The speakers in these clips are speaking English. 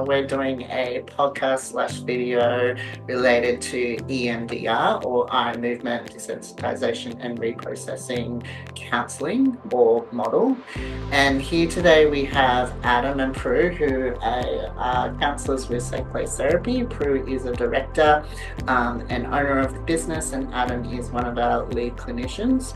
we're doing a podcast/video related to EMDR, or eye movement desensitization and reprocessing counselling or model. And here today we have Adam and Prue, who are counsellors with Safe Place Therapy. Prue is a director and owner of the business, and Adam is one of our lead clinicians.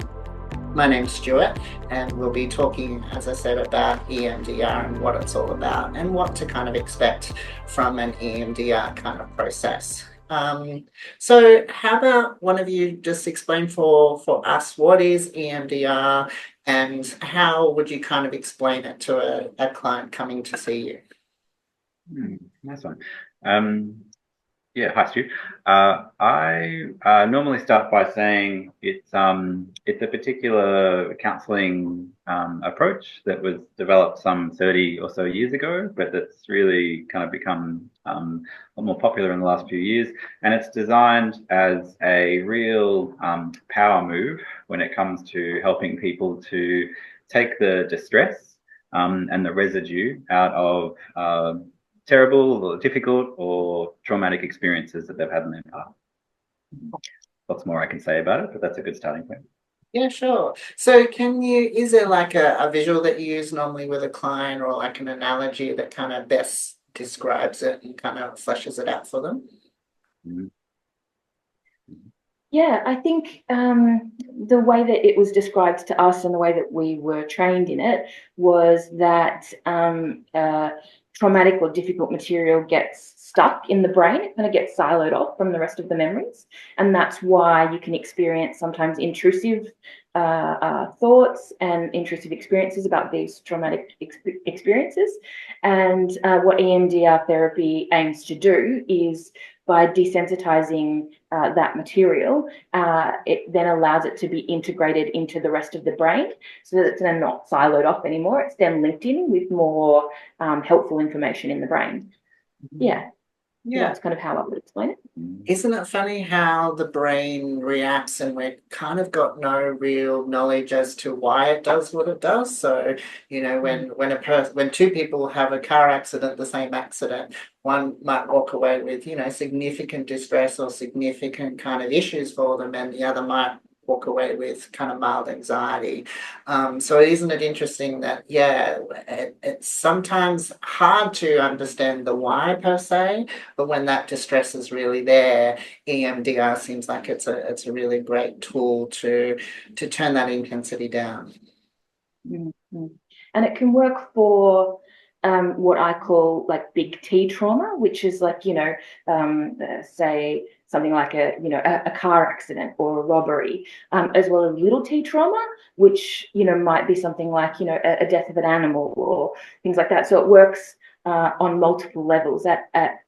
My name's Stuart, and we'll be talking, as I said, about EMDR and what it's all about and what to kind of expect from an EMDR kind of process. So how about one of you just explain for us what is EMDR and how would you kind of explain it to a client coming to see you? Nice one. Hi Stu. I normally start by saying it's a particular counselling approach that was developed some 30 or so years ago, but that's really kind of become a lot more popular in the last few years. And it's designed as a real power move when it comes to helping people to take the distress and the residue out of terrible or difficult or traumatic experiences that they've had in their past. Lots more I can say about it, but that's a good starting point. Yeah, sure. So is there like a visual that you use normally with a client, or like an analogy that kind of best describes it and kind of fleshes it out for them? Mm-hmm. Yeah, I think the way that it was described to us and the way that we were trained in it was that traumatic or difficult material gets stuck in the brain. It kind of gets siloed off from the rest of the memories. And that's why you can experience sometimes intrusive thoughts and intrusive experiences about these traumatic experiences. And what EMDR therapy aims to do is, by desensitizing that material, it then allows it to be integrated into the rest of the brain so that it's then not siloed off anymore. It's then linked in with more helpful information in the brain. Yeah. That's kind of how I would explain it. Isn't it funny how the brain reacts and we've kind of got no real knowledge as to why it does what it does? So, when two people have a car accident, the same accident, one might walk away with, significant distress or significant kind of issues for them, and the other might walk away with kind of mild anxiety. So isn't it interesting that, it's sometimes hard to understand the why per se, but when that distress is really there, EMDR seems like it's a really great tool to turn that intensity down. Mm-hmm. And it can work for what I call like big T trauma, which is like, say something like a car accident or a robbery, as well as little T trauma, which, might be something like, a death of an animal or things like that. So it works on multiple levels at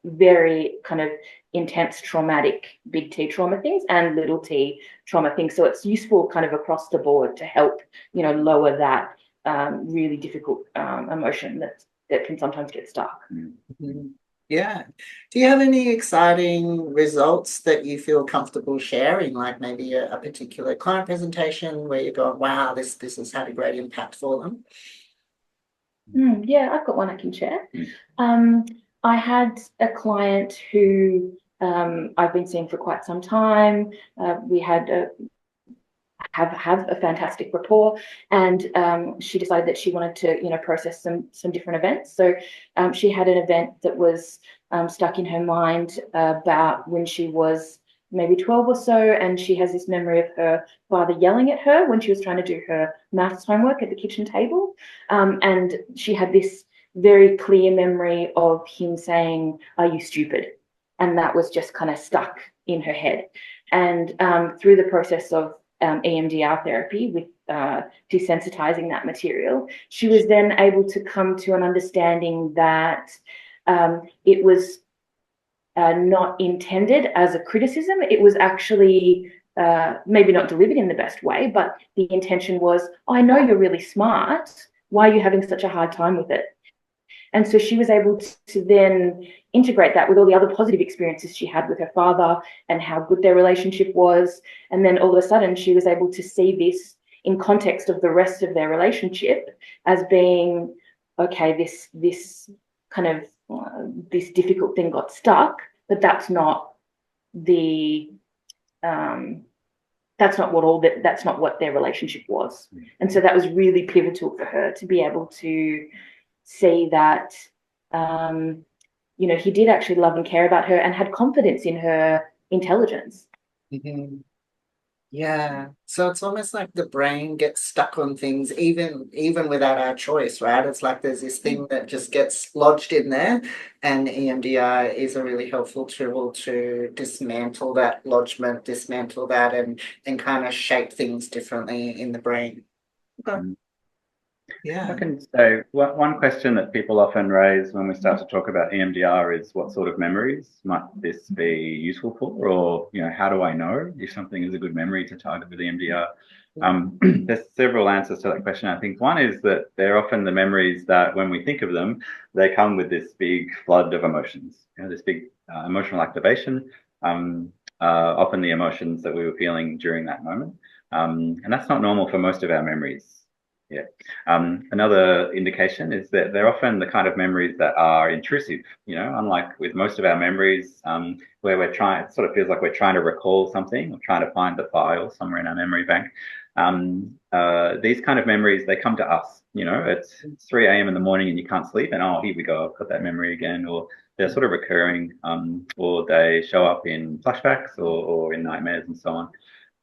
very kind of intense traumatic big T trauma things and little T trauma things. So it's useful kind of across the board to help, lower that really difficult emotion that can sometimes get stuck. Mm-hmm. Yeah. Do you have any exciting results that you feel comfortable sharing, like maybe a particular client presentation where you go, wow, this has had a great impact for them? Yeah, I've got one I can share. I had a client who I've been seeing for quite some time. We had have a fantastic rapport, and she decided that she wanted to process some different events. So she had an event that was stuck in her mind about when she was maybe 12 or so, and she has this memory of her father yelling at her when she was trying to do her maths homework at the kitchen table, and she had this very clear memory of him saying, "Are you stupid?" And that was just kind of stuck in her head. And through the process of EMDR therapy with desensitizing that material, she was then able to come to an understanding that it was not intended as a criticism. It was actually maybe not delivered in the best way, but the intention was, I know you're really smart. Why are you having such a hard time with it? And so she was able to then integrate that with all the other positive experiences she had with her father and how good their relationship was. And then all of a sudden she was able to see this in context of the rest of their relationship as being, okay, this kind of this difficult thing got stuck, but that's not the that's not what their relationship was. And so that was really pivotal for her to be able to see that he did actually love and care about her and had confidence in her intelligence. Mm-hmm. Yeah, so it's almost like the brain gets stuck on things even without our choice, right? It's like there's this thing that just gets lodged in there, and EMDR is a really helpful tool to dismantle that lodgement, dismantle that, and kind of shape things differently in the brain. Okay. Yeah. I can say one question that people often raise when we start to talk about EMDR is what sort of memories might this be useful for, or how do I know if something is a good memory to target with EMDR? There's several answers to that question. I think one is that they're often the memories that when we think of them, they come with this big flood of emotions, this big emotional activation, often the emotions that we were feeling during that moment. And that's not normal for most of our memories. Yeah. Another indication is that they're often the kind of memories that are intrusive, unlike with most of our memories, where it sort of feels like we're trying to recall something or trying to find the file somewhere in our memory bank. These kind of memories, they come to us, it's 3 a.m. in the morning and you can't sleep and, oh, here we go, I've got that memory again, or they're sort of recurring, or they show up in flashbacks or in nightmares and so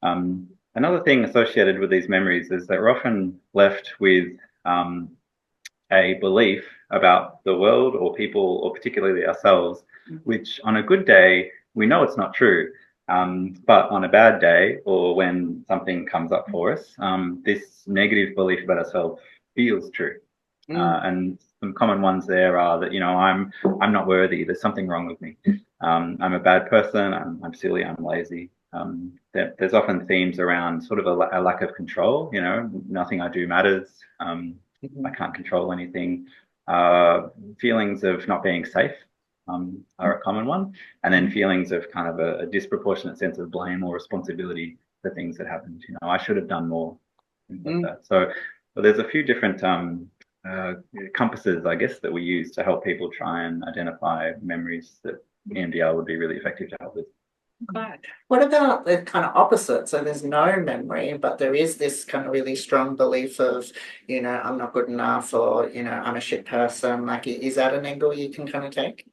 on. Another thing associated with these memories is that we're often left with a belief about the world or people, or particularly ourselves, which on a good day, we know it's not true. But on a bad day, or when something comes up for us, this negative belief about ourselves feels true. And some common ones there are that, I'm not worthy, there's something wrong with me. I'm a bad person, I'm silly, I'm lazy. There's often themes around sort of a lack of control, nothing I do matters. I can't control anything. Feelings of not being safe are a common one. And then feelings of kind of a disproportionate sense of blame or responsibility for things that happened. I should have done more, things like that. So there's a few different compasses, I guess, that we use to help people try and identify memories that EMDR would be really effective to help with. Okay. What about the kind of opposite? So there's no memory, but there is this kind of really strong belief of, I'm not good enough, or, I'm a shit person. Like, is that an angle you can kind of take?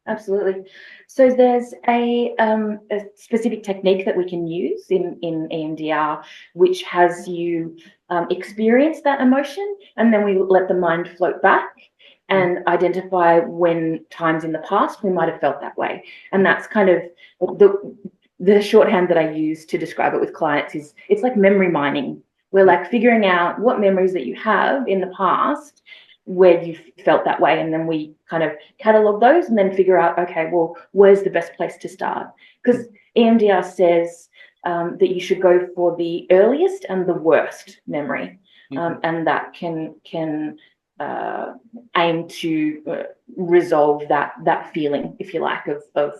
Absolutely. So there's a specific technique that we can use in EMDR, which has you experience that emotion, and then we let the mind float back and identify when times in the past we might have felt that way. And that's kind of the shorthand that I use to describe it with clients is it's like memory mining. We're like figuring out what memories that you have in the past where you felt that way, and then we kind of catalog those and then figure out, okay, well, where's the best place to start? Because EMDR says that you should go for the earliest and the worst memory, and that can aim to resolve that feeling, if you like, of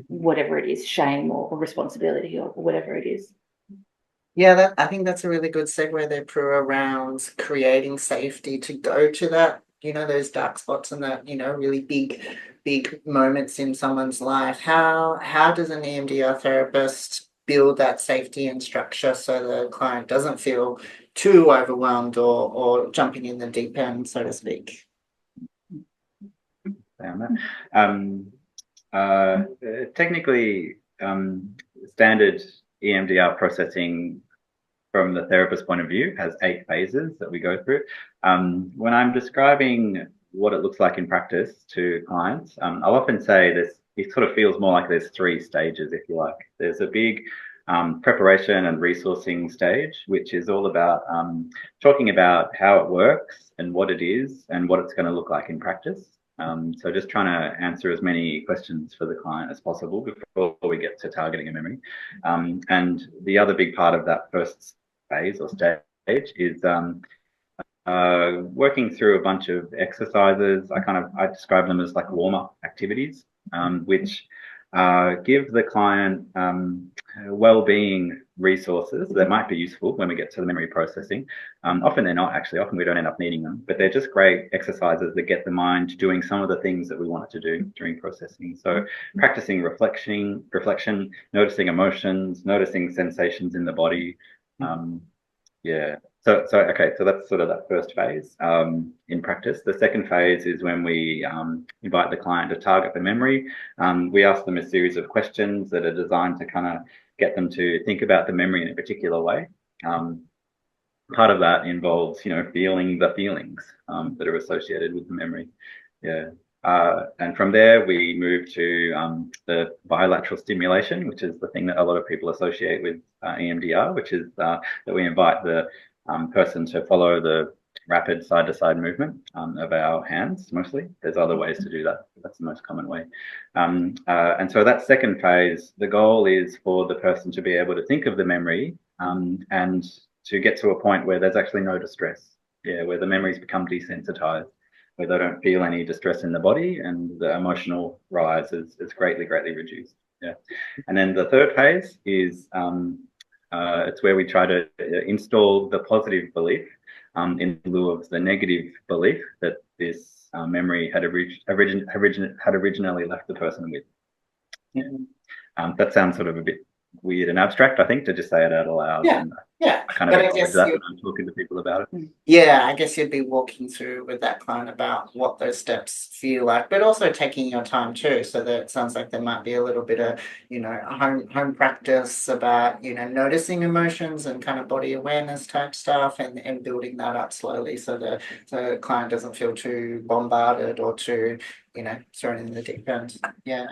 whatever it is, shame or responsibility or whatever it is. Yeah, I think that's a really good segue there, Prue, around creating safety to go to that, those dark spots and that, really big moments in someone's life. How does an EMDR therapist build that safety and structure so the client doesn't feel too overwhelmed or jumping in the deep end, so to speak? Technically, standard EMDR processing from the therapist's point of view has 8 phases that we go through. When I'm describing what it looks like in practice to clients, I'll often say it sort of feels more like there's 3 stages, if you like. There's a big preparation and resourcing stage, which is all about talking about how it works and what it is and what it's going to look like in practice. So just trying to answer as many questions for the client as possible before we get to targeting a memory. And the other big part of that first phase or stage is working through a bunch of exercises. I describe them as like warm-up activities, which give the client well-being resources that might be useful when we get to the memory processing. Often they're not actually, often we don't end up needing them, but they're just great exercises that get the mind doing some of the things that we want it to do during processing. So practicing reflection, noticing emotions, noticing sensations in the body. Yeah. So okay, so that's sort of that first phase in practice. The second phase is when we invite the client to target the memory. We ask them a series of questions that are designed to kind of get them to think about the memory in a particular way. Part of that involves, feeling the feelings that are associated with the memory. Yeah. And from there, we move to the bilateral stimulation, which is the thing that a lot of people associate with EMDR, which is that we invite the person to follow the rapid side-to-side movement of our hands, mostly. There's other ways to do that, but that's the most common way. And so that second phase, the goal is for the person to be able to think of the memory and to get to a point where there's actually no distress, where the memories become desensitized, where they don't feel any distress in the body and the emotional rise is greatly reduced. Yeah. And then the third phase is it's where we try to install the positive belief in lieu of the negative belief that this memory had originally left the person with. Yeah. That sounds sort of a bit weird and abstract, I think, to just say it out aloud. Yeah. I kind of acknowledge that when I'm talking to people about it. Yeah, I guess you'd be walking through with that client about what those steps feel like, but also taking your time too. So that it sounds like there might be a little bit of, home practice about, noticing emotions and kind of body awareness type stuff and building that up slowly so the client doesn't feel too bombarded or too, thrown in the deep end. Yeah.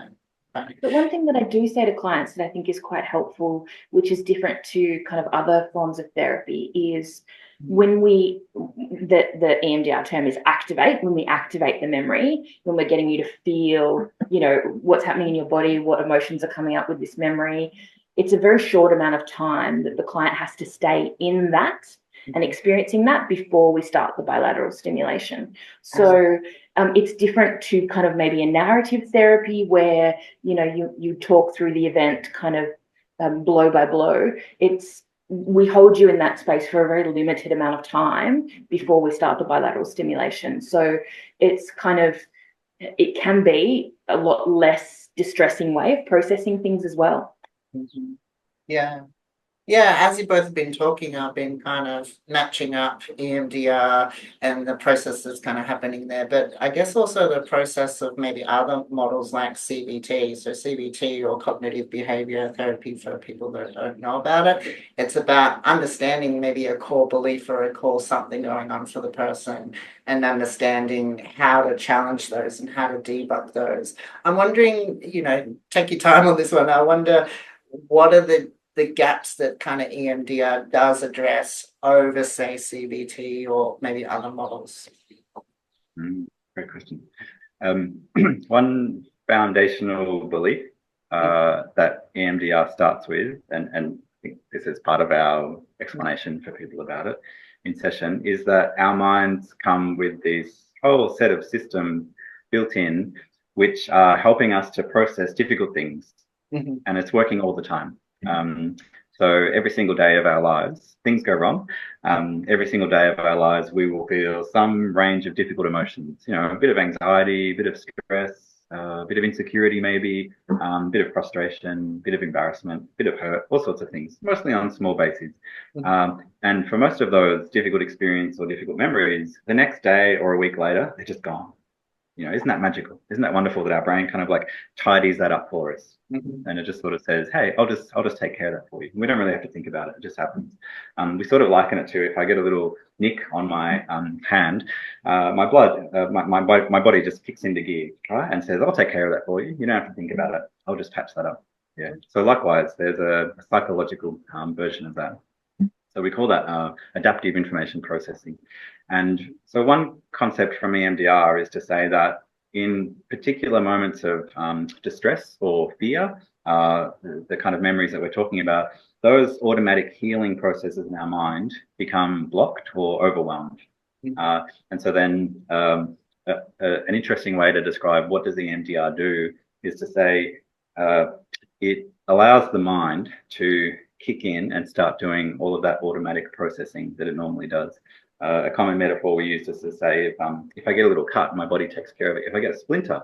But one thing that I do say to clients that I think is quite helpful, which is different to kind of other forms of therapy, is when the EMDR term is activate, when we activate the memory, when we're getting you to feel, what's happening in your body, what emotions are coming up with this memory, it's a very short amount of time that the client has to stay in that and experiencing that before we start the bilateral stimulation. So it's different to kind of maybe a narrative therapy where, you talk through the event kind of blow by blow. We hold you in that space for a very limited amount of time before we start the bilateral stimulation. So it's it can be a lot less distressing way of processing things as well. Yeah. Yeah, as you both have been talking, I've been kind of matching up EMDR and the process that's kind of happening there. But I guess also the process of maybe other models like CBT. So CBT or cognitive behavior therapy for people that don't know about it. It's about understanding maybe a core belief or a core something going on for the person and understanding how to challenge those and how to debug those. I'm wondering, take your time on this one. I wonder what are the gaps that kind of EMDR does address over, say, CBT or maybe other models? Great question. One foundational belief that EMDR starts with, and I think this is part of our explanation for people about it in session, is that our minds come with this whole set of systems built in, which are helping us to process difficult things. And it's working all the time. So every single day of our lives, things go wrong. Every single day of our lives, we will feel some range of difficult emotions, a bit of anxiety, a bit of stress, a bit of insecurity, maybe, a bit of frustration, a bit of embarrassment, a bit of hurt, all sorts of things, mostly on small bases. And for most of those difficult experiences or difficult memories, the next day or a week later, they're just gone. Isn't that magical? Isn't that wonderful that our brain kind of like tidies that up for us? And it just sort of says, hey, I'll just take care of that for you. We don't really have to think about it. It just happens. We sort of liken it to if I get a little nick on my hand, my body just kicks into gear, right? And says, I'll take care of that for you. You don't have to think about it. I'll just patch that up. Yeah. So likewise, there's a psychological version of that. So we call that adaptive information processing. And so one concept from EMDR is to say that in particular moments of distress or fear, the kind of memories that we're talking about, those automatic healing processes in our mind become blocked or overwhelmed. And so then an interesting way to describe what does EMDR do is to say it allows the mind to kick in and start doing all of that automatic processing that it normally does. A common metaphor we use is to say, if I get a little cut, my body takes care of it. If I get a splinter,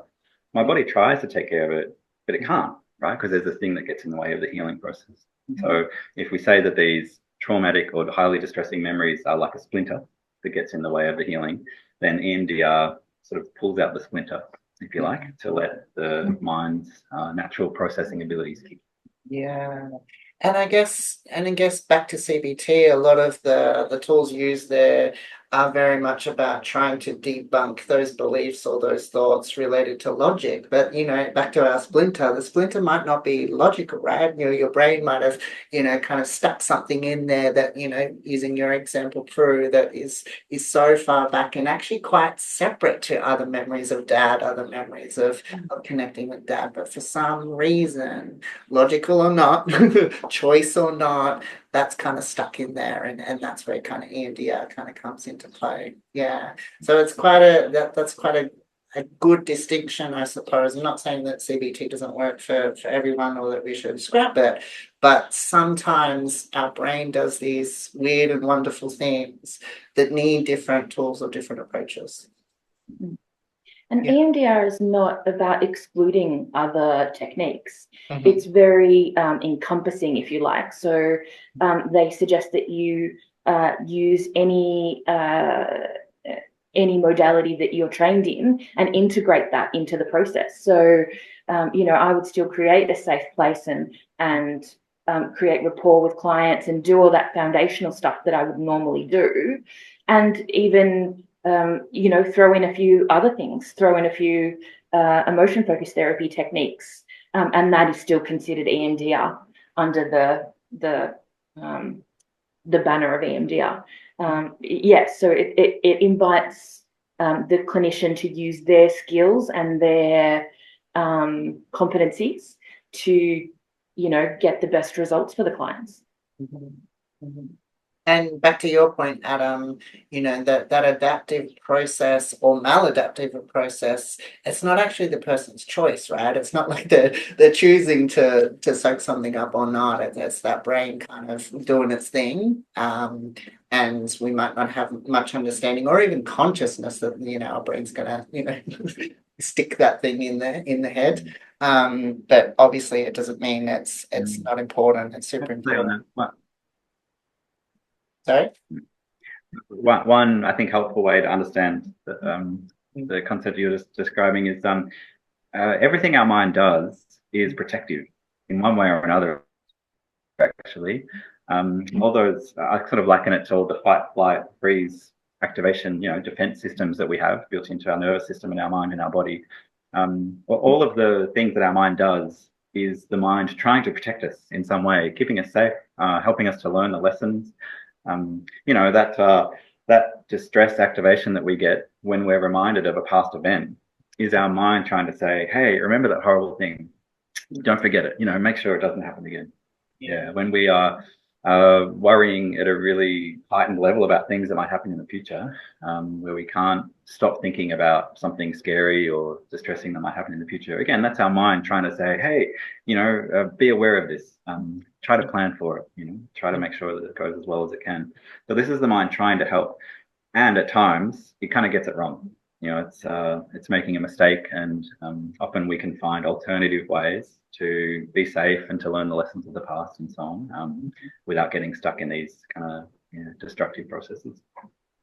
my body tries to take care of it, but it can't, right? Because there's this thing that gets in the way of the healing process. So if we say that these traumatic or highly distressing memories are like a splinter that gets in the way of the healing, then EMDR sort of pulls out the splinter, if you like, to let the mind's natural processing abilities kick. Yeah. And I guess back to CBT, a lot of the tools used there are very much about trying to debunk those beliefs or those thoughts related to logic. But, back to our splinter, the splinter might not be logical, right? Your brain might have, kind of stuck something in there that, using your example, Prue, that is so far back and actually quite separate to other memories of dad, other memories of connecting with dad. But for some reason, logical or not, choice or not, that's kind of stuck in there, and that's where kind of EMDR kind of comes into play. Yeah. So it's quite that's quite a good distinction, I suppose. I'm not saying that CBT doesn't work for everyone or that we should scrap it, but sometimes our brain does these weird and wonderful things that need different tools or different approaches. And EMDR is not about excluding other techniques. Mm-hmm. It's very encompassing, if you like. So they suggest that you use any modality that you're trained in and integrate that into the process. So, I would still create a safe place and create rapport with clients and do all that foundational stuff that I would normally do. And even throw in a few other things, throw in a few emotion-focused therapy techniques, and that is still considered EMDR under the banner of EMDR. So it invites the clinician to use their skills and their competencies to, get the best results for the clients. Mm-hmm. Mm-hmm. And back to your point, Adam, that adaptive process or maladaptive process, it's not actually the person's choice, right? It's not like they're choosing to soak something up or not. It's that brain kind of doing its thing. And we might not have much understanding or even consciousness that, our brain's gonna, stick that thing in the head. But obviously it doesn't mean it's not important. It's super important. Sorry? One, I think, helpful way to understand the concept you're just describing is everything our mind does is protective in one way or another, actually. All those, I sort of liken it to all the fight, flight, freeze, activation, defense systems that we have built into our nervous system and our mind and our body. All of the things that our mind does is the mind trying to protect us in some way, keeping us safe, helping us to learn the lessons. That distress activation that we get when we're reminded of a past event is our mind trying to say, hey, remember that horrible thing. Don't forget it. Make sure it doesn't happen again. Yeah. When we are worrying at a really heightened level about things that might happen in the future, where we can't stop thinking about something scary or distressing that might happen in the future. Again, that's our mind trying to say, hey, be aware of this. Try to plan for it, try to make sure that it goes as well as it can. So this is the mind trying to help. And at times it kind of gets it wrong. It's making a mistake, and often we can find alternative ways to be safe and to learn the lessons of the past and so on, without getting stuck in these kind of destructive processes.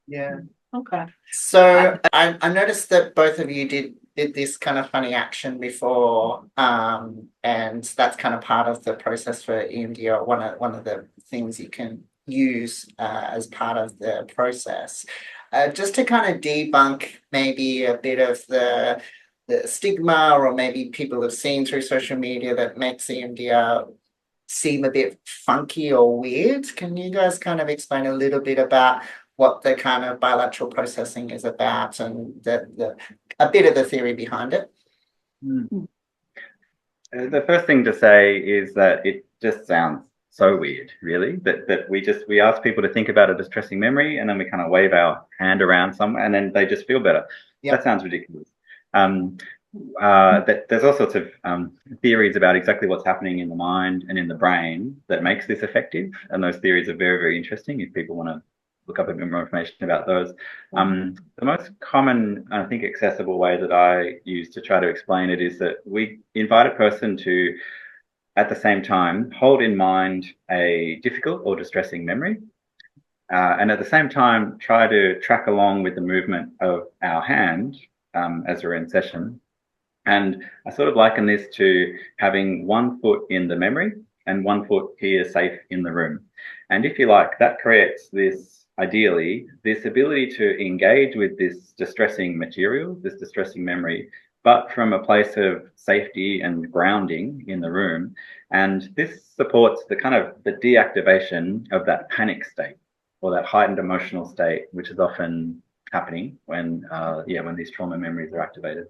Yeah. Okay. So I noticed that both of you did this kind of funny action before, and that's kind of part of the process for EMDR. One of the things you can use as part of the process, just to kind of debunk maybe a bit of the stigma, or maybe people have seen through social media that makes EMDR seem a bit funky or weird. Can you guys kind of explain a little bit about what the kind of bilateral processing is about and a bit of the theory behind it? The first thing to say is that it just sounds so weird, really, that we ask people to think about a distressing memory, and then we kind of wave our hand around somewhere, and then they just feel better. Yep. That sounds ridiculous. there's all sorts of theories about exactly what's happening in the mind and in the brain that makes this effective. And those theories are very, very interesting if people want to look up a bit more information about those. The most common, I think, accessible way that I use to try to explain it is that we invite a person to, at the same time, hold in mind a difficult or distressing memory. And at the same time, try to track along with the movement of our hand as we're in session. And I sort of liken this to having one foot in the memory and one foot here safe in the room. And if you like, that creates this, ideally, this ability to engage with this distressing material, this distressing memory, but from a place of safety and grounding in the room. And this supports the kind of the deactivation of that panic state or that heightened emotional state, which is often happening when these trauma memories are activated.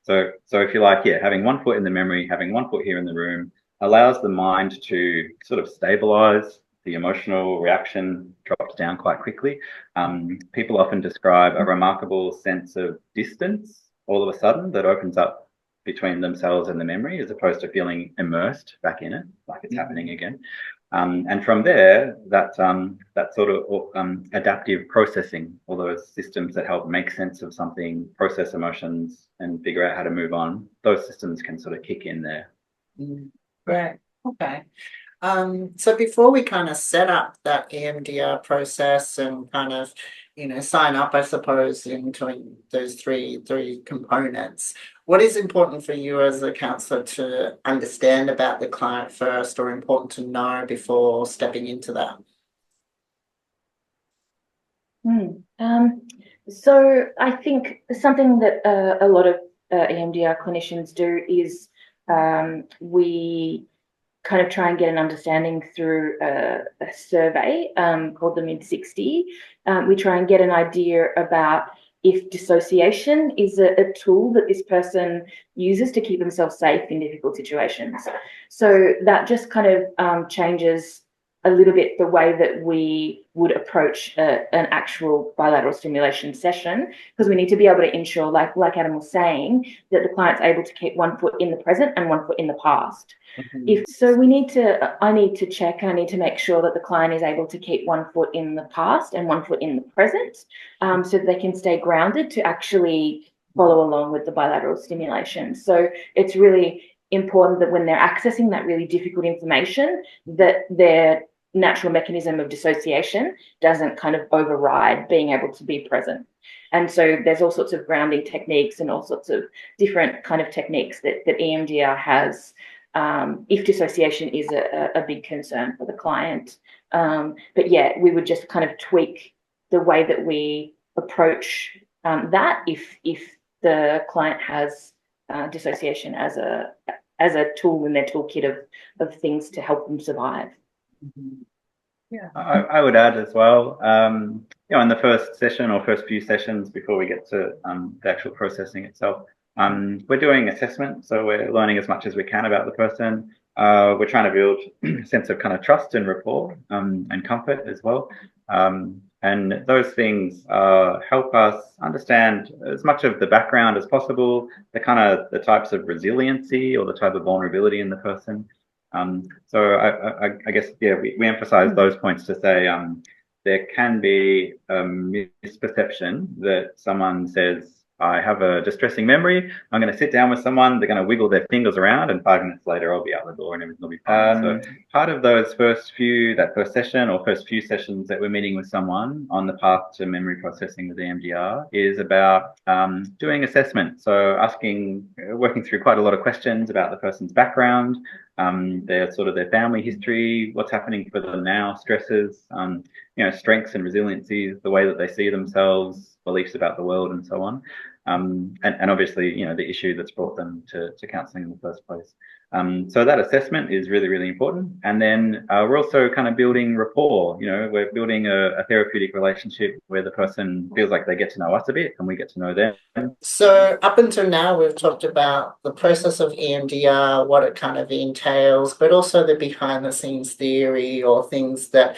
So if you like, having one foot in the memory, having one foot here in the room allows the mind to sort of stabilize. The emotional reaction drops down quite quickly. People often describe a remarkable sense of distance all of a sudden that opens up between themselves and the memory, as opposed to feeling immersed back in it, like it's happening again. And from there, that sort of adaptive processing, all those systems that help make sense of something, process emotions, and figure out how to move on, those systems can sort of kick in there. Right. Okay. So before we kind of set up that EMDR process and kind of, sign up, I suppose, into those three components, what is important for you as a counsellor to understand about the client first, or important to know before stepping into that? So I think something that a lot of EMDR clinicians do is we kind of try and get an understanding through a survey called the Mid-60. We try and get an idea about if dissociation is a tool that this person uses to keep themselves safe in difficult situations. So that just kind of changes a little bit the way that we would approach an actual bilateral stimulation session, because we need to be able to ensure, like Adam was saying, that the client's able to keep one foot in the present and one foot in the past. I need to check, I need to make sure that the client is able to keep one foot in the past and one foot in the present, so that they can stay grounded to actually follow along with the bilateral stimulation. So it's really important that when they're accessing that really difficult information, that their natural mechanism of dissociation doesn't kind of override being able to be present. And so there's all sorts of grounding techniques and all sorts of different kind of techniques that EMDR has, if dissociation is a big concern for the client. But we would just kind of tweak the way that we approach that if the client has dissociation as a tool in their toolkit of things to help them survive. Yeah, I would add as well, in the first session or first few sessions before we get to the actual processing itself, we're doing assessment. So we're learning as much as we can about the person. We're trying to build a sense of kind of trust and rapport and comfort as well. And those things help us understand as much of the background as possible, the types of resiliency or the type of vulnerability in the person. So I guess, we emphasize those points to say there can be a misperception that someone says, I have a distressing memory, I'm going to sit down with someone, they're going to wiggle their fingers around, and 5 minutes later I'll be out the door and everything will be fine. So part of those first session or first few sessions that we're meeting with someone on the path to memory processing with EMDR is about doing assessment. So working through quite a lot of questions about the person's background, their family history, what's happening for them now, stresses, strengths and resiliencies, the way that they see themselves, beliefs about the world, and so on. And obviously, the issue that's brought them to counselling in the first place. So that assessment is really, really important. And then we're also kind of building rapport. We're building a therapeutic relationship where the person feels like they get to know us a bit and we get to know them. So up until now, we've talked about the process of EMDR, what it kind of entails, but also the behind the scenes theory, or things that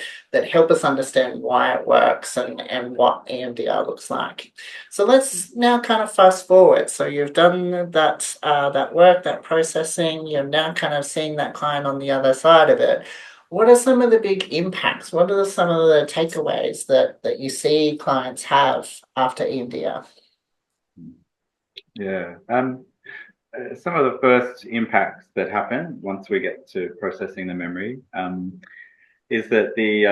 help us understand why it works and what EMDR looks like. So let's now kind kind of fast forward. So you've done that that work, that processing. You're now kind of seeing that client on the other side of it. What are some of the big impacts? What are some of the takeaways that you see clients have after EMDR? Yeah. Some of the first impacts that happen once we get to processing the memory is that the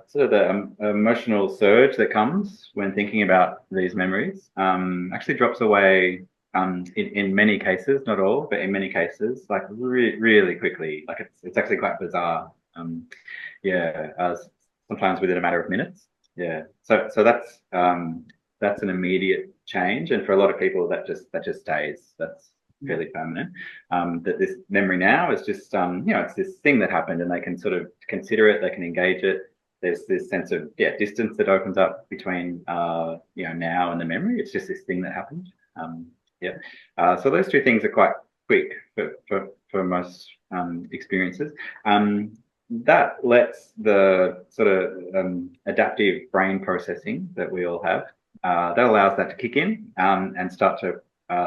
sort of the emotional surge that comes when thinking about these memories actually drops away in many cases, not all, but in many cases, like really quickly. Like it's actually quite bizarre. Sometimes within a matter of minutes. Yeah. So that's an immediate change, and for a lot of people that just stays. That's fairly permanent. That this memory now is just it's this thing that happened, and they can sort of consider it, they can engage it. There's this sense of distance that opens up between now and the memory. It's just this thing that happened. So those two things are quite quick for most experiences. That lets the sort of adaptive brain processing that we all have, that allows that to kick in and start to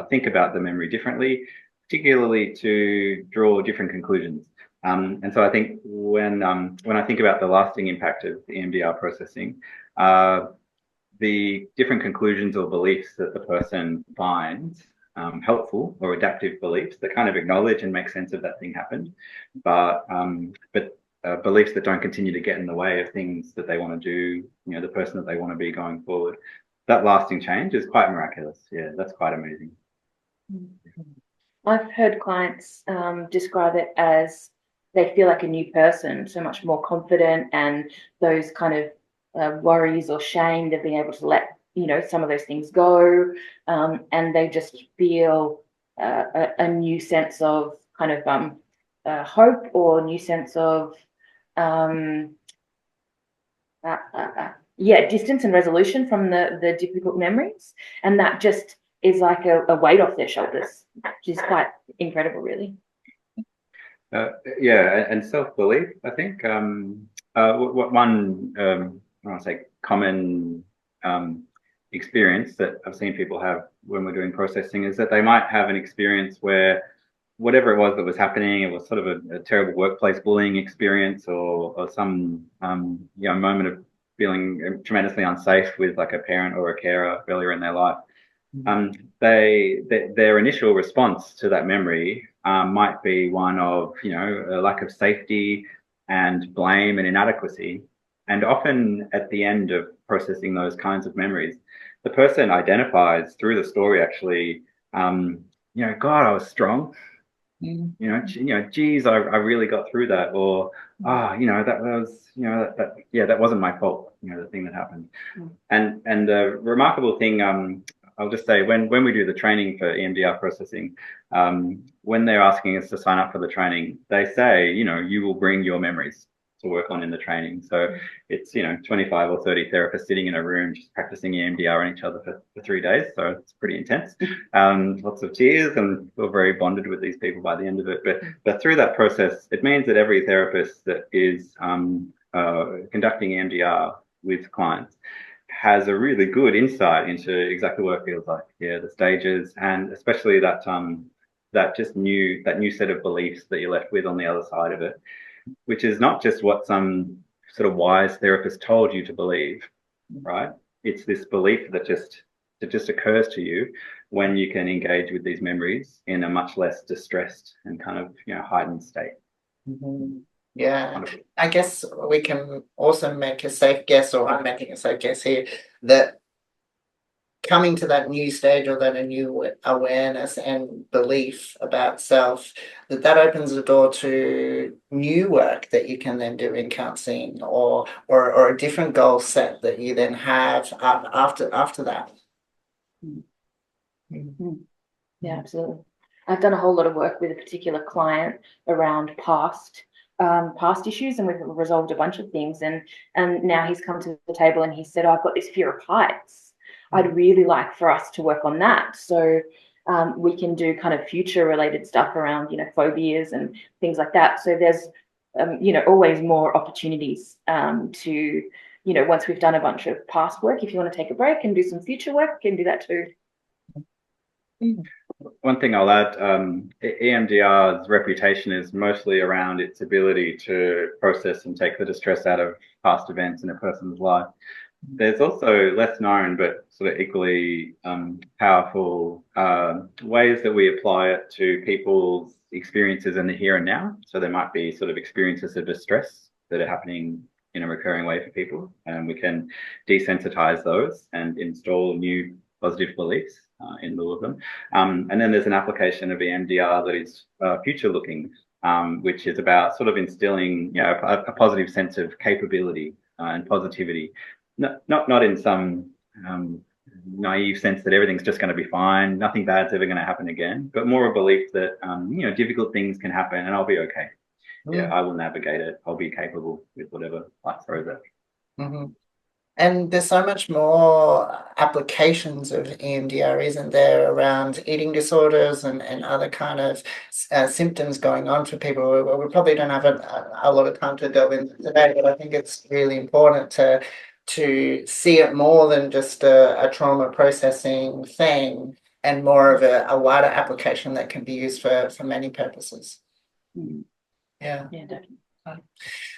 think about the memory differently, particularly to draw different conclusions. And so I think when I think about the lasting impact of the EMDR processing, the different conclusions or beliefs that the person finds helpful, or adaptive beliefs that kind of acknowledge and make sense of that thing happened, but beliefs that don't continue to get in the way of things that they want to do, the person that they want to be going forward. That lasting change is quite miraculous. Yeah, that's quite amazing. I've heard clients describe it as they feel like a new person, so much more confident, and those kind of worries or shame, they've been able to let some of those things go, and they just feel a new sense of kind of hope, or a new sense of distance and resolution from the difficult memories, and that just is like a weight off their shoulders, which is quite incredible, really. And self-belief, I think. What one I want to say common experience that I've seen people have when we're doing processing is that they might have an experience where whatever it was that was happening, it was sort of a terrible workplace bullying experience, or some moment of feeling tremendously unsafe with like a parent or a carer earlier in their life. Their initial response to that memory might be one of a lack of safety and blame and inadequacy. And often at the end of processing those kinds of memories, the person identifies through the story actually, God, I was strong. Geez, I really got through that, or that was that wasn't my fault, the thing that happened. And the remarkable thing, I'll just say, when we do the training for EMDR processing, when they're asking us to sign up for the training, they say, you will bring your memories to work on in the training. So it's 25 or 30 therapists sitting in a room just practicing EMDR on each other for 3 days. So it's pretty intense. Lots of tears, and we're very bonded with these people by the end of it. But through that process, it means that every therapist that is conducting EMDR with clients has a really good insight into exactly what it feels like. Yeah, the stages, and especially that new set of beliefs that you're left with on the other side of it, which is not just what some sort of wise therapist told you to believe, right? It's this belief that just occurs to you when you can engage with these memories in a much less distressed and kind of heightened state. Yeah, Wonderful. I guess we can also make a safe guess, or I'm making a safe guess here, that coming to that new stage, or that a new awareness and belief about self, that opens the door to new work that you can then do in counselling, or a different goal set that you then have after that. Yeah, absolutely. I've done a whole lot of work with a particular client around past issues, and we've resolved a bunch of things, and now he's come to the table and he said, I've got this fear of heights. I'd really like for us to work on that. So we can do kind of future related stuff around, phobias and things like that. So there's, always more opportunities to, once we've done a bunch of past work, if you want to take a break and do some future work, you can do that too. One thing I'll add, EMDR's reputation is mostly around its ability to process and take the distress out of past events in a person's life. There's also less known but sort of equally powerful ways that we apply it to people's experiences in the here and now. So there might be sort of experiences of distress that are happening in a recurring way for people, and we can desensitize those and install new positive beliefs in lieu of them. And then there's an application of EMDR that is future looking, which is about sort of instilling, you know, a positive sense of capability and positivity. Not in some naive sense that everything's just going to be fine, nothing bad's ever going to happen again, but more a belief that you know, difficult things can happen and I'll be okay. Yeah, I will navigate it. I'll be capable with whatever life throws at me. And there's so much more applications of EMDR, isn't there, around eating disorders and other kind of symptoms going on for people. We probably don't have a lot of time to delve into today, but I think it's really important to see it more than just a trauma processing thing, and more of a wider application that can be used for many purposes. Yeah, definitely.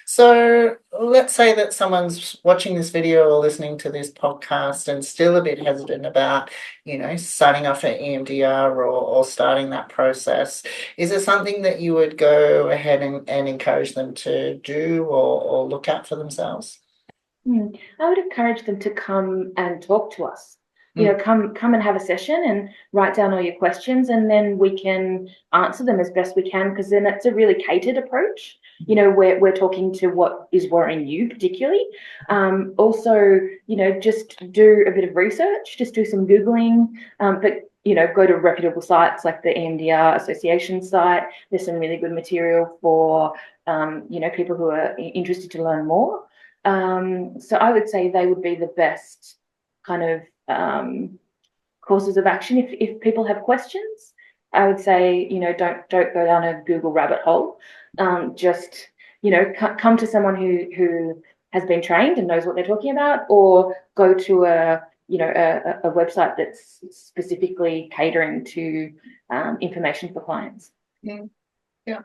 So let's say that someone's watching this video or listening to this podcast and still a bit hesitant about, you know, signing up for EMDR or starting that process. Is it something that you would go ahead and encourage them to do or look at for themselves? I would encourage them to come and talk to us. You know, come and have a session and write down all your questions, and then we can answer them as best we can, because then it's a really catered approach. You know, we're talking to what is worrying you particularly. Also, you know, just do a bit of research, just do some Googling, but, you know, go to reputable sites like the EMDR Association site. There's some really good material for, you know, people who are interested to learn more. So I would say they would be the best kind of courses of action. If people have questions, I would say, you know, don't go down a Google rabbit hole. Just, you know, come to someone who has been trained and knows what they're talking about, or go to a website that's specifically catering to information for clients. Yeah.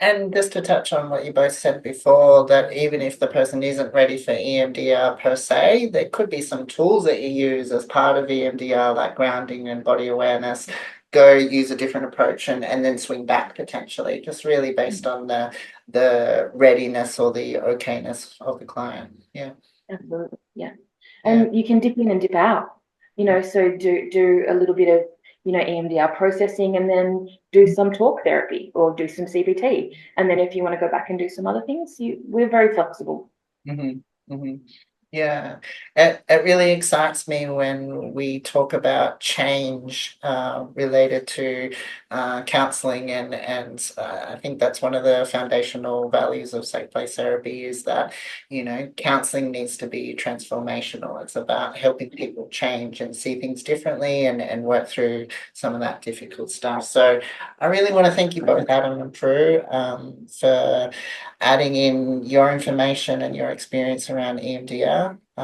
And just to touch on what you both said before, that even if the person isn't ready for EMDR per se, there could be some tools that you use as part of EMDR, like grounding and body awareness. Go use a different approach and then swing back potentially, just really based on the readiness or the okayness of the client. Yeah. Absolutely. Yeah. And you can dip in and dip out, you know, so do a little bit of, you know, EMDR processing, and then do some talk therapy or do some CBT. And then if you want to go back and do some other things, we're very flexible. Yeah, it really excites me when we talk about change related to counselling, and I think that's one of the foundational values of safe place therapy, is that, you know, counselling needs to be transformational. It's about helping people change and see things differently and work through some of that difficult stuff. So I really want to thank you both, Adam and Prue, for adding in your information and your experience around EMDR.